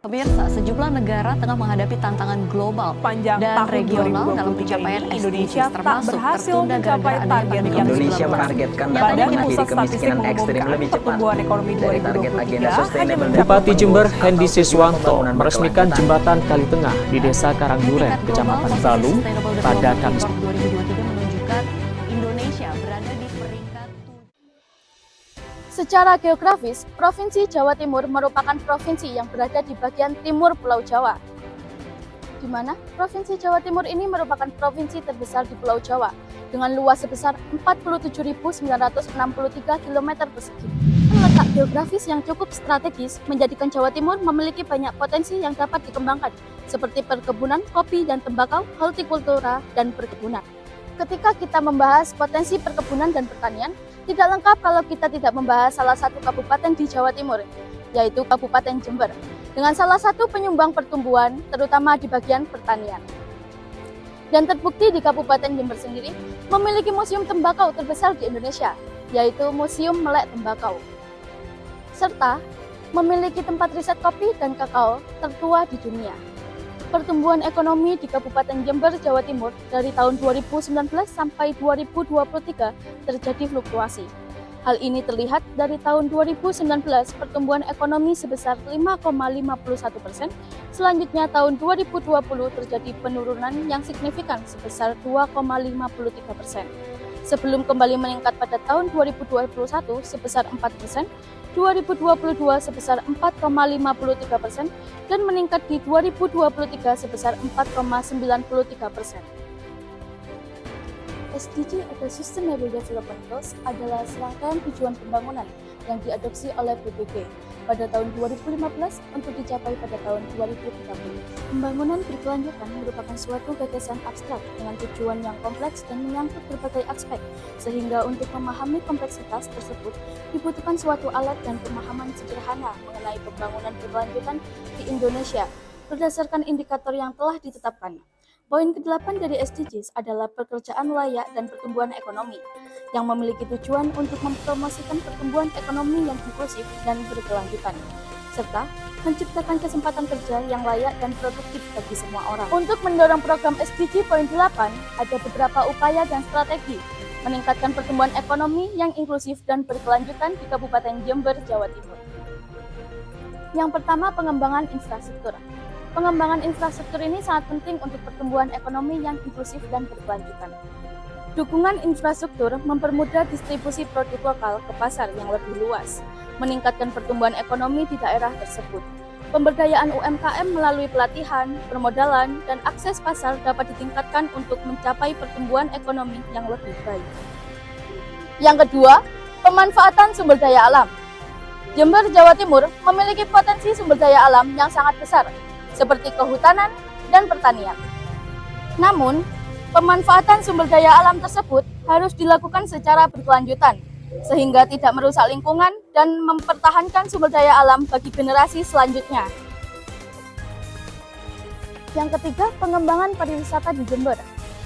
Pemirsa, sejumlah negara tengah menghadapi tantangan global Panjang dan tahun regional dalam 2023 pencapaian ini, Indonesia SDGs, tak termasuk berhasil tertunda mencapai gara-gara adanya target pandemi yang COVID-19. Indonesia menargetkan dapat Nyatanya mengakhiri Pusat Statistik kemiskinan ekstrim mengumumkan lebih cepat pertumbuhan ekonomi dari target 2023 agenda hanya sustainable mencapai Bupati Jember Hendy Siswanto Pembangunan meresmikan berkelanjutan. jembatan Kali Tengah di Desa Karangduren, Tingkat global, Kecamatan posisi Balu, Sustainable pada Development Kamis. Report 2023 menunjukkan Indonesia berada di peringkat 7. Secara geografis, Provinsi Jawa Timur merupakan provinsi yang berada di bagian timur Pulau Jawa, di mana Provinsi Jawa Timur ini merupakan provinsi terbesar di Pulau Jawa dengan luas sebesar 47.963 km persegi. Letak geografis yang cukup strategis menjadikan Jawa Timur memiliki banyak potensi yang dapat dikembangkan, seperti perkebunan kopi dan tembakau, hortikultura, dan perkebunan. Ketika kita membahas potensi perkebunan dan pertanian, tidak lengkap kalau kita tidak membahas salah satu kabupaten di Jawa Timur, yaitu Kabupaten Jember, dengan salah satu penyumbang pertumbuhan, terutama di bagian pertanian. Dan terbukti di Kabupaten Jember sendiri memiliki museum tembakau terbesar di Indonesia, yaitu Museum Melek Tembakau, serta memiliki tempat riset kopi dan kakao tertua di dunia. Pertumbuhan ekonomi di Kabupaten Jember, Jawa Timur dari tahun 2019 sampai 2023 terjadi fluktuasi. Hal ini terlihat dari tahun 2019 pertumbuhan ekonomi sebesar 5,51%, selanjutnya tahun 2020 terjadi penurunan yang signifikan sebesar 2,53%. Sebelum kembali meningkat pada tahun 2021 sebesar 4%, 2022 sebesar 4,53% dan meningkat di 2023 sebesar 4,93%. SDG atau Sustainable Development Goals adalah serangkaian tujuan pembangunan yang diadopsi oleh PBB pada tahun 2015 untuk dicapai pada tahun 2030. Pembangunan berkelanjutan merupakan suatu gagasan abstrak dengan tujuan yang kompleks dan menyangkut berbagai aspek, sehingga untuk memahami kompleksitas tersebut dibutuhkan suatu alat dan pemahaman sederhana mengenai pembangunan berkelanjutan di Indonesia berdasarkan indikator yang telah ditetapkan. Poin ke-8 dari SDGs adalah pekerjaan layak dan pertumbuhan ekonomi, yang memiliki tujuan untuk mempromosikan pertumbuhan ekonomi yang inklusif dan berkelanjutan, serta menciptakan kesempatan kerja yang layak dan produktif bagi semua orang. Untuk mendorong program SDG poin 8, ada beberapa upaya dan strategi meningkatkan pertumbuhan ekonomi yang inklusif dan berkelanjutan di Kabupaten Jember, Jawa Timur. Yang pertama, pengembangan infrastruktur. Pengembangan infrastruktur ini sangat penting untuk pertumbuhan ekonomi yang inklusif dan berkelanjutan. Dukungan infrastruktur mempermudah distribusi produk lokal ke pasar yang lebih luas, meningkatkan pertumbuhan ekonomi di daerah tersebut. Pemberdayaan UMKM melalui pelatihan, permodalan, dan akses pasar dapat ditingkatkan untuk mencapai pertumbuhan ekonomi yang lebih baik. Yang kedua, pemanfaatan sumber daya alam. Jember, Jawa Timur memiliki potensi sumber daya alam yang sangat besar, seperti kehutanan dan pertanian. Namun, pemanfaatan sumber daya alam tersebut harus dilakukan secara berkelanjutan, sehingga tidak merusak lingkungan dan mempertahankan sumber daya alam bagi generasi selanjutnya. Yang ketiga, pengembangan pariwisata di Jember.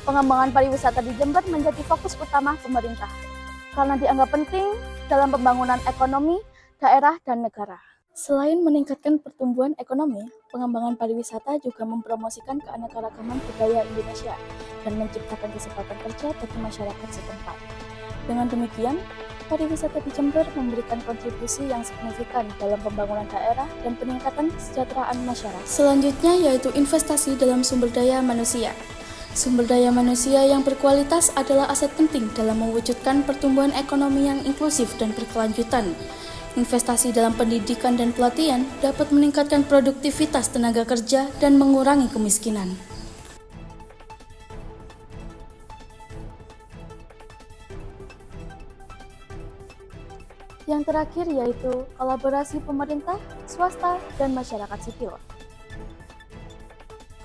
Pengembangan pariwisata di Jember menjadi fokus utama pemerintah, karena dianggap penting dalam pembangunan ekonomi, daerah, dan negara. Selain meningkatkan pertumbuhan ekonomi, pengembangan pariwisata juga mempromosikan keanekaragaman budaya Indonesia dan menciptakan kesempatan kerja bagi masyarakat setempat. Dengan demikian, pariwisata di Jember memberikan kontribusi yang signifikan dalam pembangunan daerah dan peningkatan kesejahteraan masyarakat. Selanjutnya yaitu investasi dalam sumber daya manusia. Sumber daya manusia yang berkualitas adalah aset penting dalam mewujudkan pertumbuhan ekonomi yang inklusif dan berkelanjutan. Investasi dalam pendidikan dan pelatihan dapat meningkatkan produktivitas tenaga kerja dan mengurangi kemiskinan. Yang terakhir yaitu kolaborasi pemerintah, swasta, dan masyarakat sipil.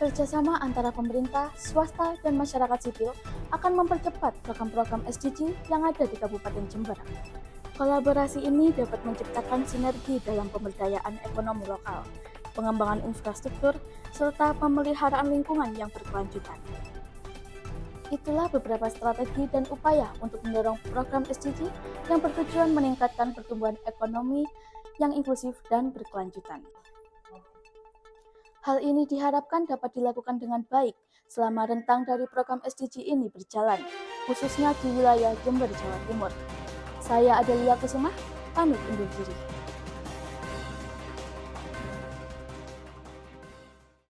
Kerjasama antara pemerintah, swasta, dan masyarakat sipil akan mempercepat program-program SDG yang ada di Kabupaten Jember. Kolaborasi ini dapat menciptakan sinergi dalam pemberdayaan ekonomi lokal, pengembangan infrastruktur, serta pemeliharaan lingkungan yang berkelanjutan. Itulah beberapa strategi dan upaya untuk mendorong program SDG yang bertujuan meningkatkan pertumbuhan ekonomi yang inklusif dan berkelanjutan. Hal ini diharapkan dapat dilakukan dengan baik selama rentang dari program SDG ini berjalan, khususnya di wilayah Jember, Jawa Timur. Saya Adelia Kusuma, pamit undur diri.